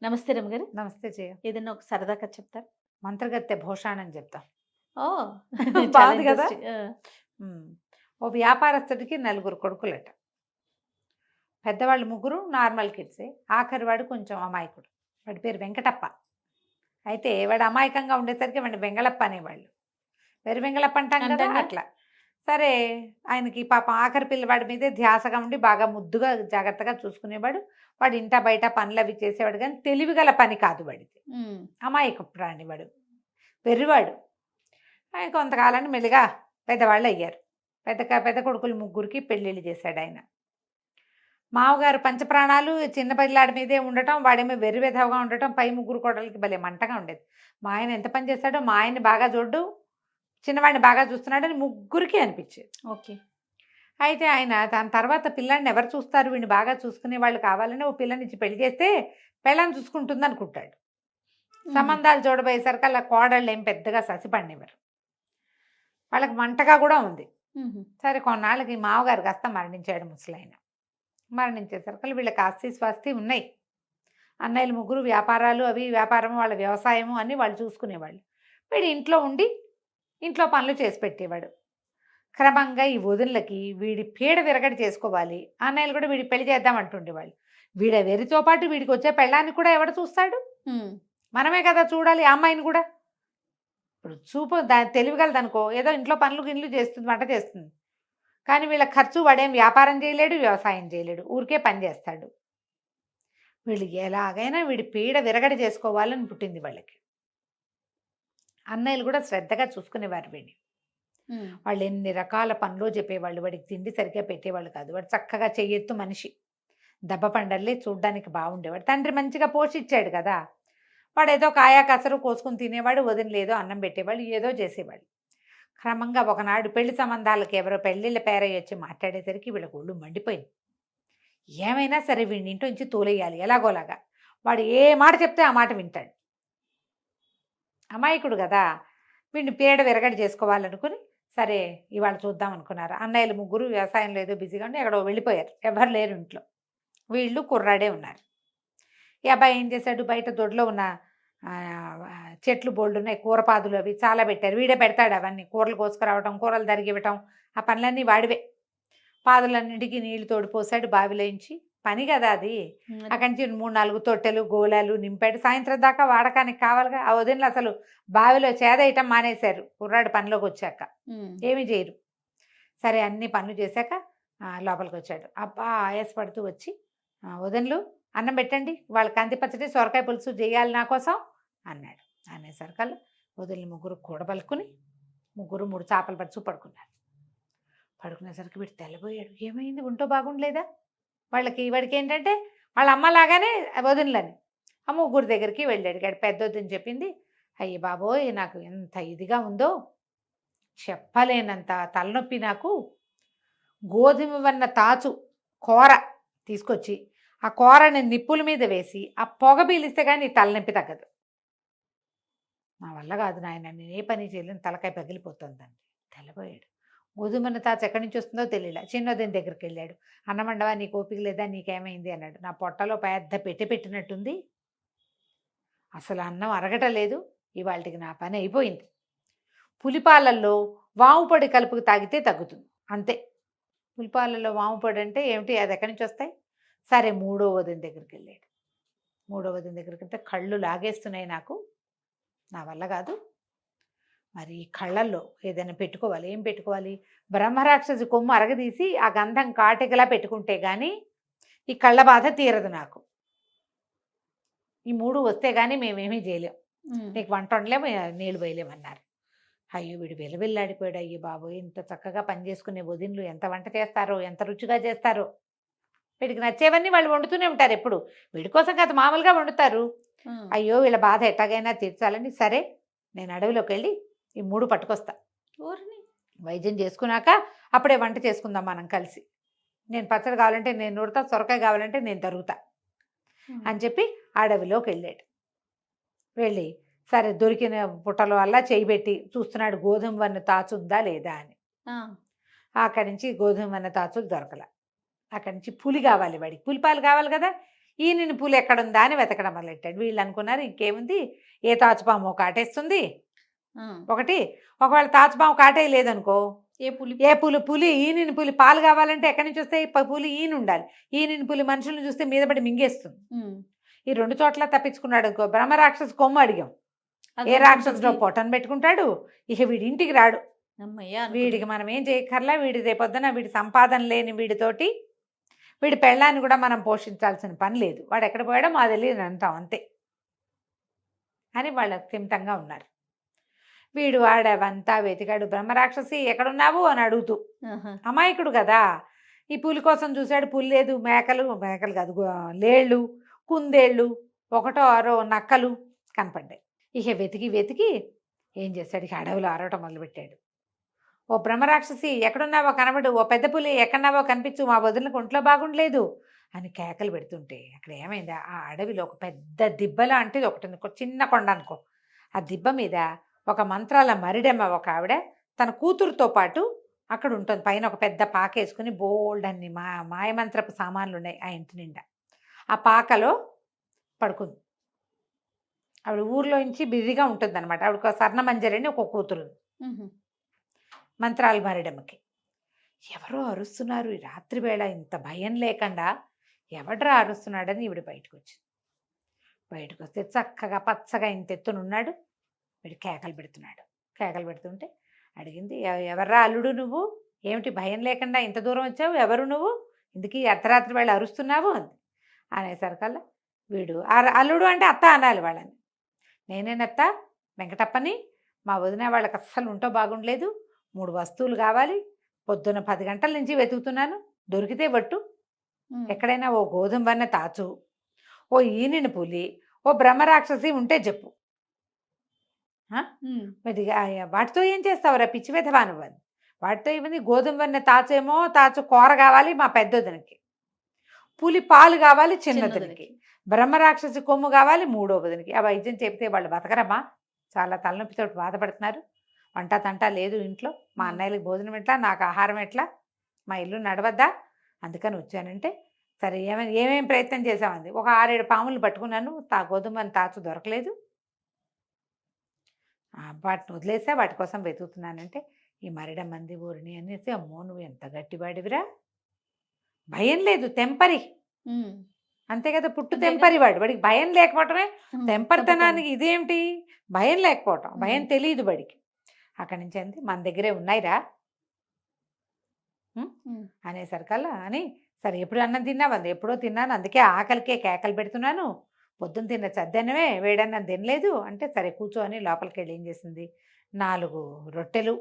నమస్తే రమ్మగారు. నమస్తే జయ. ఏదైనా ఒక సరదా కథ చెప్తారా? మంత్రగత్తె భూషాణం చెప్తా. ఓహ్! చాలా బాగుంది కదా. ఇంట్రెస్టింగ్. ఉమ్. ఓ వ్యాపారస్తుడికి 4 కొడుకులట. పెద్దవాళ్ళు 3 నార్మల్ కిడ్సే. ఆఖరి వాడు కొంచెం అమాయకుడు. వాడి పేరు వెంకటప్ప. అయితే వాడు అమాయకంగా ఉండేసరికి వాడిని వెంగళప్ప అనేవాళ్ళు. వెరి వెంగళప్ప అంటాం కదా, అంటంగా. అట్లా. సరే, ఆయనకి పాపం ఆఖరి పిల్లవాడి మీదే ధ్యాసగా ఉండి బాగా ముద్దుగా జాగ్రత్తగా చూసుకునేవాడు. వాడు ఇంట బయట పనులు అవి చేసేవాడు, కానీ తెలివిగల పని కాదు వాడిది. హ్మ్. అమాయక ప్రాణి వాడు, వెర్రివాడు. కొంతకాలాన్ని మెల్లిగా పెద్దవాళ్ళు అయ్యారు. పెద్ద కొడుకులు 3కి పెళ్ళిళ్ళు చేశాడు ఆయన. మామగారు పంచప్రాణాలు చిన్న పిల్లాడి మీదే ఉండటం, వాడేమో వెర్రి విధవగా ఉండటం, పై 3 కోడలకి భలే మంటగా ఉండేది. మా ఆయన ఎంత పని చేశాడో, మా ఆయన్ని బాగా చూడ్డు, చిన్నవాడిని బాగా చూస్తున్నాడని 3కి అనిపించేది. ఓకే. అయితే ఆయన దాని తర్వాత పిల్లాడిని ఎవరు చూస్తారు, వీడిని బాగా చూసుకునే వాళ్ళు కావాలని ఓ పిల్లనిచ్చి పెళ్లి చేస్తే పెళ్ళాన్ని చూసుకుంటుంది అనుకుంటాడు. సంబంధాలు చూడబోయేసరికి అలా కోడళ్ళు ఏం పెద్దగా ససిపడినవారు. వాళ్ళకి మంటగా కూడా ఉంది. సరే, కొన్నాళ్ళకి మామగారు కాస్త మరణించాడు. ముసలాయన మరణించేసరికి వీళ్ళకి ఆస్తి స్వాస్తి ఉన్నాయి. అన్నయ్యలు 3 వ్యాపారాలు, అవి వ్యాపారము, వాళ్ళ వ్యవసాయము అన్నీ వాళ్ళు చూసుకునేవాళ్ళు. వీడు ఇంట్లో ఉండి ఇంట్లో పనులు చేసి పెట్టేవాడు. క్రమంగా ఈ వదినలకి వీడి పీడ విరగడి చేసుకోవాలి, అన్నయ్యలు కూడా వీడి పెళ్లి చేద్దామంటుండేవాళ్ళు. వీడ వెరితో పాటు వీడికి వచ్చే పెళ్ళాన్ని కూడా ఎవడు చూస్తాడు? మనమే కదా చూడాలి ఆ అమ్మాయిని కూడా. ఇప్పుడు చూపు తెలివిగలదనుకో, ఏదో ఇంట్లో పనులు చేస్తుంది, వంట చేస్తుంది. కానీ వీళ్ళ ఖర్చు, వాడేం వ్యాపారం చేయలేడు, వ్యవసాయం చేయలేడు, ఊరికే పని చేస్తాడు. వీళ్ళు ఎలాగైనా వీడి పీడ విరగడి చేసుకోవాలని పుట్టింది వాళ్ళకి. అన్నయ్యలు కూడా శ్రద్ధగా చూసుకునేవారు వీడిని. వాళ్ళు ఎన్ని రకాల పనులు చెప్పేవాళ్ళు, వాడికి తిండి సరిగ్గా పెట్టేవాళ్ళు కాదు. వాడు చక్కగా చెయ్యెత్తు మనిషి, దెబ్బ పండర్లే, చూడ్డానికి బాగుండేవాడు. తండ్రి మంచిగా పోషించాడు కదా. వాడు ఏదో కాయా కసరు కోసుకుని తినేవాడు, వదినలేదో అన్నం పెట్టేవాళ్ళు, ఏదో చేసేవాళ్ళు. క్రమంగా ఒకనాడు పెళ్లి సంబంధాలకు ఎవరో పెళ్ళిళ్ళ పేరయ్య వచ్చి మాట్లాడేసరికి వీళ్ళకి ఒళ్ళు మండిపోయింది. ఏమైనా సరే వీడిని ఇంట్లో నుంచి తోలేయాలి ఎలాగోలాగా. వాడు ఏ మాట చెప్తే ఆ మాట వింటాడు. అమాయకుడు కదా, వీడిని పీడ విరగడి చేసుకోవాలనుకుని సరే ఇవాళ చూద్దాం అనుకున్నారు. అన్నయ్యలు 3 వ్యవసాయంలో ఏదో బిజీగా ఉండి ఎక్కడో వెళ్ళిపోయారు. ఎవరు లేరు ఇంట్లో. వీళ్ళు కుర్రాడే ఉన్నారు. ఈ అబ్బాయి ఏం చేశాడు, బయట దొడ్లో ఉన్న చెట్లు బోల్డ్ ఉన్నాయి, కూరపాదులు అవి చాలా పెట్టారు. వీడే పెడతాడు అవన్నీ, కూరలు కోసుకురావటం, కూరలు తరిగివ్వటం, ఆ పనులన్నీ వాడివే. పాదులన్నింటికి నీళ్లు తోడిపోసాడు బావిలోంచి. పని కదా అది. అక్కడి నుంచి 3-4 తొట్టెలు గోళాలు నింపాడు. సాయంత్రం దాకా వాడకానికి కావాలిగా. ఆ వదినలు అసలు బావిలో చేదేయటం మానేశారు కుర్రాడు పనిలోకి వచ్చాక. ఏమీ చేయరు. సరే, అన్ని పనులు చేశాక లోపలికి వచ్చాడు. అబ్బా ఆయాసపడుతూ వచ్చి, వదినలు అన్నం పెట్టండి, వాళ్ళ కంది పచ్చడి సొరకాయ పులుసు చేయాలి నా కోసం అన్నాడు. అనేసరికల్లా వదిలి 3 కూడబలుకుని 3 చేపలు పరుచు పడుకున్నారు. పడుకునేసరికి వీడు తెల్లబోయాడు. ఏమైంది, ఒంటో బాగుండలేదా? వాడికి ఏంటంటే వాళ్ళ అమ్మలాగానే వదినలని. ఆ 3 దగ్గరికి వెళ్ళాడు. పెద్ద వదిన చెప్పింది, అయ్యి బాబోయ్ నాకు ఎంత ఇదిగా ఉందో, చెప్పలేనంత తలనొప్పి నాకు. గోధుమ వన్న తాచు కూర తీసుకొచ్చి ఆ కూరని నిప్పుల మీద వేసి ఆ పొగ పీలిస్తే కానీ తలనొప్పి తగ్గదు. నా వల్ల కాదు నాయన, నేను ఏ పని చేయలేను, తలకాయ పగిలిపోతుందండి. తెల్లబోయాడు. గోధుమన్న తాచు ఎక్కడి నుంచి వస్తుందో తెలియలే. చిన్నోదిన దగ్గరికి వెళ్ళాడు. అన్నమండవా, నీకు ఓపిక లేదా, నీకేమైంది అన్నాడు. నా పొట్టలో పెద్ద పెట్టినట్టుంది, అసలు అన్నం అరగటలేదు, ఇవాళకి నా పని అయిపోయింది. పులిపాలల్లో వాము పొడి కలుపుకు తాగితే తగ్గుతుంది, అంతే. పులిపాలలో వాము పొడి అంటే ఏమిటి, అది ఎక్కడి నుంచి వస్తాయి? సరే, 3వ వదిన దగ్గరికి వెళ్ళాడు. 3వ వదిన దగ్గరికి వెళ్తే, కళ్ళు లాగేస్తున్నాయి నాకు, నా వల్ల కాదు, మరి కళ్ళల్లో ఏదైనా పెట్టుకోవాలి. ఏం పెట్టుకోవాలి? బ్రహ్మరాక్షసి కొమ్ము అరగదీసి ఆ గంధం కాటికలా పెట్టుకుంటే కానీ ఈ కళ్ళ బాధ తీరదు నాకు. ఈ 3 వస్తే కానీ మేమేమీ చేయలేం, నీకు వంట వండలేము, నీళ్ళు పోయలేమన్నారు. అయ్యో, వీడు వెలవెల్లాడిపోయాడు. అయ్యో బాబోయ్, ఇంత చక్కగా పని చేసుకునే వదినలు ఎంత వంట చేస్తారో, ఎంత రుచిగా చేస్తారో. వీడికి నచ్చేవన్నీ వాళ్ళు వండుతూనే ఉంటారు ఎప్పుడు. వీడి కోసం కాదు, మామూలుగా వండుతారు. అయ్యో, వీళ్ళ బాధ ఎట్టాగైనా తీర్చాలని, సరే నేను అడవిలోకి వెళ్ళి ఈ 3 పట్టుకొస్తా, వైద్యం చేసుకున్నాక అప్పుడే వంట చేసుకుందాం మనం కలిసి. నేను పచ్చడి కావాలంటే నేను నూరుతా, సొరకాయ కావాలంటే నేను తరుగుతా అని చెప్పి అడవిలోకి వెళ్ళాడు. వెళ్ళి సరే దొరికిన పుట్టల వల్ల చేయబెట్టి చూస్తున్నాడు, గోధుమ వన్న తాచు ఉందా లేదా అని. అక్కడి నుంచి గోధుమ వన్న తాచులు దొరకల. అక్కడి నుంచి పులి కావాలి, వాడికి పులిపాలు కావాలి కదా. ఈయన పులి ఎక్కడుందా అని వెతకడం మొదలెట్టాడు. వీళ్ళు అనుకున్నారు ఇంకేముంది, ఏ తాచుపాము కాటేస్తుంది ఆ! ఒకటి. ఒకవేళ తాచుపాము కాటేయలేదనుకో, పులి ఈయన పులి పాలు కావాలంటే ఎక్కడి నుంచి వస్తాయి, పులి ఈయన ఉండాలి. ఈయన పులి మనుషులను చూస్తే మీద పడి మింగేస్తుంది. ఈ 2 చోట్ల తప్పించుకున్నాడు అనుకో, బ్రహ్మరాక్షసు కొమ్ము అడిగాం. ఏ రాక్షసుడో పొట్టను పెట్టుకుంటాడు, ఇక వీడి ఇంటికి రాడు. వీడికి మనం ఏం చేయక్కర్లా, వీడి రేపొద్దున వీడి సంపాదన లేని వీడితోటి వీడి పెళ్ళాన్ని కూడా మనం పోషించాల్సిన పని లేదు. వాడు ఎక్కడ పోయాడో మా తెలియదు అంటాం అంతే అని వాళ్ళు అత్యంతంగా ఉన్నారు. వీడు ఆడవంతా వెతికాడు. బ్రహ్మరాక్షసి ఎక్కడున్నావు అని అడుగుతూ, అమాయకుడు కదా, ఈ పులి కోసం చూశాడు. పులి లేదు. మేకలు కాదు, లేళ్ళు, కుందేళ్ళు, ఒకటో ఆరో నక్కలు కనపడ్డాయి. ఇక వెతికి ఏం చేశాడు, ఇక అడవిలో అరవటం మొదలుపెట్టాడు. ఓ బ్రహ్మరాక్షసి ఎక్కడున్నావో కనబడు, ఓ పెద్ద పులి ఎక్కడున్నావో కనిపించు, మా వదిలికి ఒంట్లో బాగుండలేదు అని కేకలు పెడుతుంటే అక్కడ ఏమైంది, ఆ అడవిలో ఒక పెద్ద దిబ్బ లాంటిది ఒకటి ఉంది, చిన్న కొండ అనుకో. ఆ దిబ్బ మీద ఒక మంత్రాల మరిడెమ్మ ఒక ఆవిడ తన కూతురుతో పాటు అక్కడ ఉంటుంది. పైన ఒక పెద్ద పాక వేసుకుని బోల్డ్ అన్ని మాయమంత్రపు సామాన్లు ఉన్నాయి ఆ ఇంటి నిండా. ఆ పాకలో పడుకుంది. ఆవిడ ఊర్లో నుంచి బిజీగా ఉంటుంది అనమాట. ఆవిడకు ఒక స్వర్ణమంజరి అని ఒక కూతురు, మంత్రాలు మరిడమ్మకి. ఎవరో అరుస్తున్నారు ఈ రాత్రి వేళ, ఇంత భయం లేకుండా ఎవడ్రా అరుస్తున్నాడని ఈవిడ బయటకు వచ్చింది. బయటకు వస్తే చక్కగా పచ్చగా ఇంత ఎత్తునున్నాడు. వీడు కేకలు పెడుతుంటే అడిగింది, ఎవర్రా అల్లుడు నువ్వు, ఏమిటి భయం లేకుండా ఇంత దూరం వచ్చావు, ఎవరు నువ్వు, ఇందుకీ అర్ధరాత్రి వేళ అరుస్తున్నావు అంది. అనేసరికల్లా వీడు అల్లుడు అంటే అత్త అనాలి వాళ్ళని. నేనేనత్త వెంకటప్పని, మా వదిన వాళ్ళకి అస్సలు ఉంటో బాగుండలేదు, 3 వస్తువులు కావాలి, పొద్దున్న 10 గంటల నుంచి వెతుకుతున్నాను, దొరికితే బట్టు, ఎక్కడైనా ఓ గోధుమ వన్న తాచు, ఓ ఈనిన పులి, ఓ బ్రహ్మరాక్షసి ఉంటే చెప్పు. వాటితో ఏం చేస్తావురా పిచ్చి వెధవా నువ్వు అని. వాటితో ఏమైంది, గోధుమ వన్న తాచు కూర కావాలి మా పెద్దొదినకి, పులి పాలు కావాలి చిన్నదినికి, బ్రహ్మరాక్షసి కొమ్ము కావాలి 3వ వదినకి. ఆ వైద్యం చెబితే వాళ్ళు బతకరమ్మా, చాలా తలనొప్పితో బాధపడుతున్నారు, వంట తంట లేదు ఇంట్లో, మా అన్నయ్యలకు భోజనం ఎట్లా, నాకు ఆహారం ఎట్లా, మా ఇల్లు నడవద్దా, అందుకని వచ్చానంటే సరే ఏమేమి ప్రయత్నం చేసామంది. ఒక 6-7 పాములు పట్టుకున్నాను, గోధుమని తాచు దొరకలేదు, వాటిని వదిలేసా, వాటి కోసం వెతుకుతున్నానంటే ఈ మరిడమ్మంది ఊరిని అనేసి, అమ్మో నువ్వు ఎంత గట్టివాడివిరా, భయం లేదు, తెంపరి అంతే కదా, పుట్టు తెంపరి వాడికి భయం లేకపోవటమే తెంపరితనానికి ఇదేమిటి, భయం లేకపోవటం, భయం తెలియదు వాడికి. అక్కడి నుంచి అంతే, మన దగ్గరే ఉన్నాయిరా అనేసరికల్లా అని, సరే ఎప్పుడు అన్నం తిన్నావంది, ఎప్పుడో తిన్నాను, అందుకే ఆకలికే కేకలు పెడుతున్నాను, పొద్దున్న తిన్న చద్దన్నమే వేడన్నం తినలేదు అంటే, సరే కూర్చో అని లోపలికి వెళ్ళి ఏం చేసింది, 4 రొట్టెలు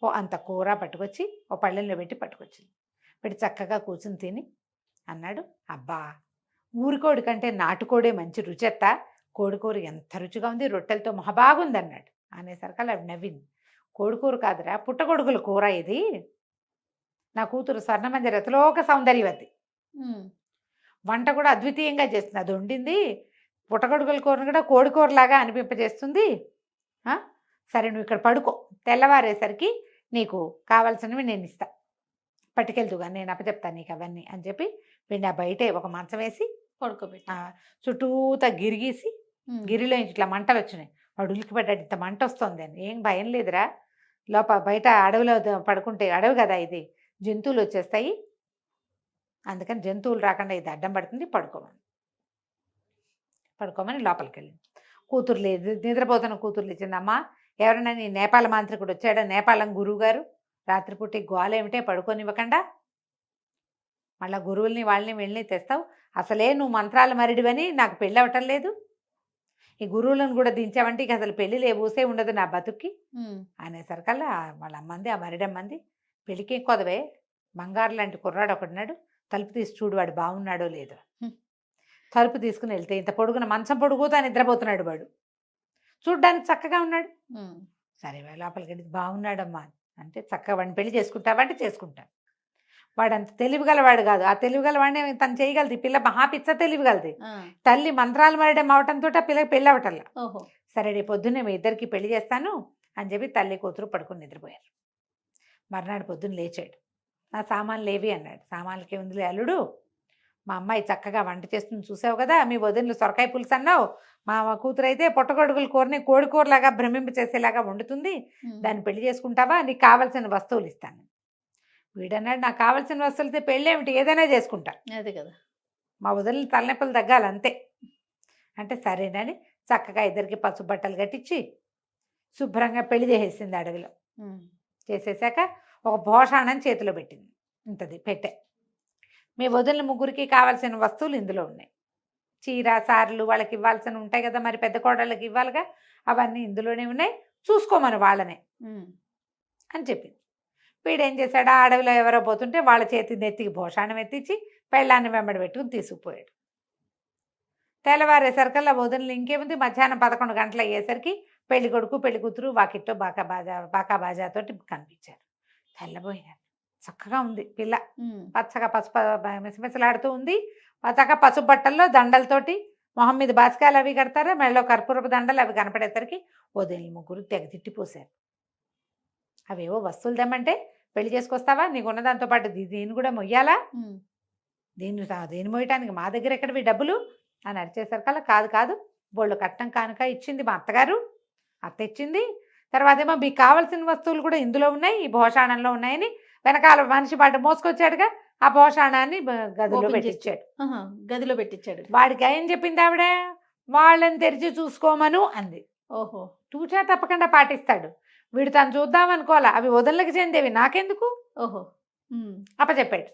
ఓ అంత కూర పట్టుకొచ్చి ఓ పళ్ళెంలో పెట్టి పట్టుకొచ్చింది. పెట్టి చక్కగా కూర్చుని తిని అన్నాడు, అబ్బా ఊరికోడి కంటే నాటుకోడే మంచి రుచెత్తా, కోడికూర ఎంత రుచిగా ఉంది, రొట్టెలతో మహాబాగుంది అన్నాడు. అనేసరికి అవి నవ్వింది, కోడికూర కాదురా పుట్టగొడుగుల కూర ఇది, నా కూతురు స్వర్ణమంజరి అతిలోక సౌందర్యవతి, వంట కూడా అద్వితీయంగా చేస్తుంది, అది వండింది పుట్టగొడుగుల కూరను కూడా కోడికూరలాగా అనిపింపజేస్తుంది. సరే నువ్వు ఇక్కడ పడుకో, తెల్లవారేసరికి నీకు కావాల్సినవి నేను ఇస్తా, పట్టుకెళ్తుగా నేను అప్పచెప్తాను నీకు అవన్నీ అని చెప్పి వీడిని ఆ బయటే ఒక మంచం వేసి పడుకోబెట్టి చుట్టూతా గిరిగీసి, గిరిలో ఇట్లా మంటలు వచ్చినాయి, వాడు ఉలికిపడ్డాడు, ఇంత మంట వస్తుంది అని. ఏం భయం లేదురా, బయట అడవిలో పడుకుంటే, అడవి కదా ఇది, జంతువులు వచ్చేస్తాయి, అందుకని జంతువులు రాకుండా ఇది అడ్డం పడుతుంది, పడుకోమని లోపలికి వెళ్ళింది. కూతురు లేదు, నిద్రపోతున్న కూతురు లేచిందమ్మా, ఎవరైనా నీ నేపాల మాంత్రికుడు వచ్చాడా, నేపాలం గురువు గారు, రాత్రిపూట గోల ఏమిటే పడుకోనివ్వకుండా, మళ్ళీ గురువుల్ని వాళ్ళని వెళ్ళి తెస్తావు, అసలే నువ్వు మంత్రాల మరిడివని నాకు పెళ్ళి అవ్వటం లేదు, ఈ గురువులను కూడా దించావంటే ఇక అసలు పెళ్ళి ఊసే ఉండదు నా బతుక్కి అనేసరికల్లా వాళ్ళ అమ్మంది, ఆ మరిడమ్మంది, పెళ్ళికి కొదవే, బంగారు లాంటి కుర్రాడు ఒకడున్నాడు, తలుపు తీసి చూడు వాడు బాగున్నాడో లేదో. తలుపు తీసుకుని వెళ్తే ఇంత పొడుగున మంచం పొడుగుతా నిద్రపోతున్నాడు వాడు, చూడ్డానికి చక్కగా ఉన్నాడు. సరే లోపలికి వెళ్ళి బాగున్నాడమ్మా అంటే, చక్కగా వాడిని పెళ్లి చేసుకుంటావా అంటే చేసుకుంటాను. వాడు అంత తెలివిగలవాడు కాదు, ఆ తెలివిగలవాడిని తను చేయగలదు, ఈ పిల్ల మహాపిచ్చ తెలివిగలది, తల్లి మంత్రాలు మరడం అవటంతో ఆ పిల్లకి పెళ్ళి అవటల్లా. సరే రేపు పొద్దున్నే మీ ఇద్దరికి పెళ్లి చేస్తాను అని చెప్పి తల్లి కూతురు పడుకుని నిద్రపోయారు. మర్నాడు పొద్దున్న లేచాడు, నా సామాన్లు ఏవి అన్నాడు. సామాన్లకి ఉందిలే అల్లుడు, మా అమ్మాయి చక్కగా వంట చేస్తుంది చూసావు కదా, మీ వదినలు సొరకాయ పులుసు అన్నావు, మా కూతురు అయితే పుట్టగొడుగుల కూరని కోడి కూరలాగా భ్రమింప చేసేలాగా వండుతుంది, దాన్ని పెళ్లి చేసుకుంటావా, నీకు కావాల్సిన వస్తువులు ఇస్తాను. వీడన్నాడు, నాకు కావాల్సిన వస్తువులతో పెళ్ళి ఏమిటి, ఏదైనా చేసుకుంటా, అదే కదా. మా వదినలు తలనొప్పులు తగ్గాలి అంతే అంటే సరేనని చక్కగా ఇద్దరికి పసుపు బట్టలు కట్టించి శుభ్రంగా పెళ్లి చేసేసింది అడవిలో. చేసేసాక ఒక భోషాణం చేతిలో పెట్టింది, ఇంతది పెట్టే, మీ వదిన ముగ్గురికి కావాల్సిన వస్తువులు ఇందులో ఉన్నాయి, చీర సార్లు వాళ్ళకి ఇవ్వాల్సిన ఉంటాయి కదా, మరి పెద్ద కోడళ్ళకి ఇవ్వాలిగా, అవన్నీ ఇందులోనే ఉన్నాయి, చూసుకోమని వాళ్ళనే అని చెప్పింది. వీడేం చేశాడు, ఆ అడవిలో ఎవరో పోతుంటే వాళ్ళ చేతి నెత్తికి భోషాణం ఎత్తించి పెళ్ళాన్ని వెంబడి పెట్టుకుని తీసుకుపోయాడు. తెల్లవారేసరికల్లా వదినలు ఇంకేముంది, మధ్యాహ్నం 11 గంటలు అయ్యేసరికి పెళ్లి కొడుకు పెళ్లి కూతురు వాకిట్లో బాకా బాజాతోటి కనిపించారు. తెల్లబోయినారు, చక్కగా ఉంది పిల్ల, పచ్చగా పసుపు మిసమిసలాడుతూ ఉంది, పచ్చగా పసుపు బట్టల్లో దండలతోటి, మొహం మీద బాసికాయలు అవి కడతారా, మెడలో కర్పూరపు దండలు అవి కనపడేసరికి వదినలు ముగ్గురు తెగ తిట్టిపోసారు. అవేవో వస్తువులు తెమ్మంటే పెళ్లి చేసుకొస్తావా, నీకున్న దాంతో పాటు దీన్ని కూడా మొయ్యాలా, దీన్ని మోయటానికి మా దగ్గర ఎక్కడవి డబ్బులు అని అరిచేసరికల్లా, కాదు కాదు బోళ్ళు కట్నం కానుక ఇచ్చింది మా అత్తగారు, అత్త ఇచ్చింది, తర్వాత ఏమో మీకు కావాల్సిన వస్తువులు కూడా ఇందులో ఉన్నాయి, ఈ భోషాణంలో ఉన్నాయని వెనకాల మనిషి పాటు మోసుకొచ్చాడుగా, ఆ భోషాణాన్ని గదిలో పెట్టించాడు. వాడికి ఏం చెప్పింది ఆవిడ, వాళ్ళని తెరిచి చూసుకోమను అంది. ఓహో, తూచా తప్పకుండా పాటిస్తాడు వీడు, తను చూద్దామనుకోవాలా, అవి వదనలకు చెందేవి నాకెందుకు, ఓహో అప్పచెప్పాడు.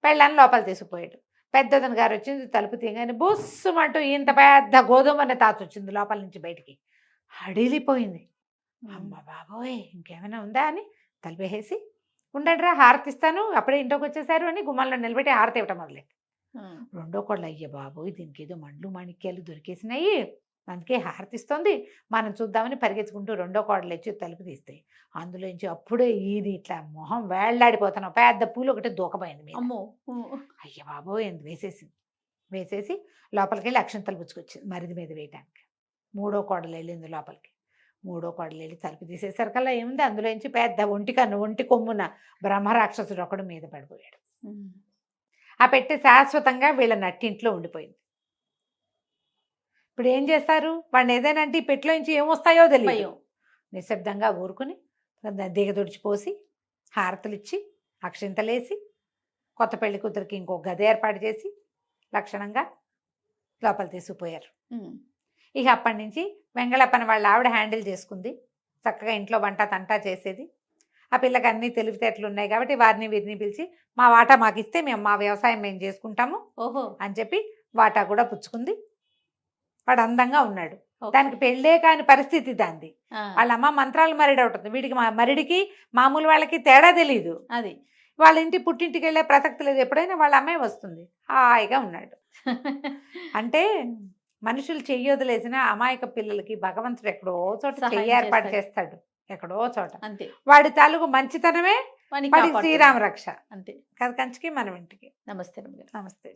పెళ్ళాన్ని లోపల తీసుకుపోయాడు. పెద్దదన గారు వచ్చింది, తలుపు తీయగానే బుస్సుమంటూ ఇంత పెద్ద గోధుమనే తాత వచ్చింది లోపల నుంచి బయటికి, హడిలిపోయింది. అమ్మ బాబోయ్ ఇంకేమైనా ఉందా అని తలుపేసి, ఉండండి రా హారతిస్తాను, అప్పుడే ఇంట్లోకి వచ్చేసారు అని గుమ్మంలో నిలబెట్టి హారతి ఇవ్వటం మొదలెట్టి, రెండో కోళ్ళు అయ్య బాబోయ్ దీనికి ఏదో మండ్లు మాణిక్యాలు దొరికేసినాయి, అందుకే హారతిస్తుంది, మనం చూద్దామని పరిగెత్తుకుంటూ రెండో కోడలు వచ్చి తలుపు తీస్తాయి, అందులోంచి అప్పుడే ఇది ఇట్లా మొహం వేళ్లాడిపోతున్నావు, పెద్ద పూలు ఒకటి దూకపోయింది మీద. అమ్మో, అయ్య బాబోయ్ ఎందుకు వేసేసి లోపలికి వెళ్ళి అక్షంతలు పుచ్చుకొచ్చింది మరిది మీద వేయటానికి. మూడో కోడలు వెళ్ళింది లోపలికి, మూడో కోడలు వెళ్ళి తలుపు తీసేసరికల్లా ఏముంది, అందులోంచి పెద్ద ఒంటి కొమ్మున బ్రహ్మరాక్షసుడు ఒకడు మీద పడిపోయాడు. ఆ పెట్టి శాశ్వతంగా వీళ్ళ నట్టింట్లో ఉండిపోయింది. ఇప్పుడు ఏం చేస్తారు, వాడిని ఏదైనా అంటే ఈ పెట్టిలో నుంచి ఏమొస్తాయో తెలియదు, నిశ్శబ్దంగా ఊరుకుని దిగదుడిచిపోసి హారతులు ఇచ్చి అక్షింతలేసి కొత్త పెళ్లి కూతురికి ఇంకో గది ఏర్పాటు చేసి లక్షణంగా లోపల తీసుకుపోయారు. ఇక అప్పటి నుంచి వెంగళప్పని వాళ్ళ ఆవిడ హ్యాండిల్ చేసుకుంది, చక్కగా ఇంట్లో వంట తంటా చేసేది. ఆ పిల్లకి అన్ని తెలివితేటలు ఉన్నాయి కాబట్టి వారిని వీరిని పిలిచి మా వాటా మాకు ఇస్తే మేము మా వ్యవసాయం మేము చేసుకుంటాము ఓహో అని చెప్పి వాటా కూడా పుచ్చుకుంది. వాడు అందంగా ఉన్నాడు, దానికి పెళ్ళే కాని పరిస్థితి దాంది. వాళ్ళ అమ్మ మంత్రాలు మరిడి అవుతుంది, వీడికి మరిడికి మామూలు వాళ్ళకి తేడా తెలియదు. అది వాళ్ళ ఇంటి పుట్టింటికి వెళ్ళే ప్రసక్తి లేదు, ఎప్పుడైనా వాళ్ళ అమ్మాయి వస్తుంది, హాయిగా ఉన్నాడు. అంటే మనుషులు చెయ్యొదిలేసిన అమాయక పిల్లలకి భగవంతుడు ఎక్కడో చోట చెయ్యి ఏర్పాటు చేస్తాడు, ఎక్కడో చోట. అంతే, వాడి తాలూకు మంచితనమే వాడి శ్రీరామ రక్ష. అంతే కదా కంచికి మనం ఇంటికి. నమస్తే. నమస్తే.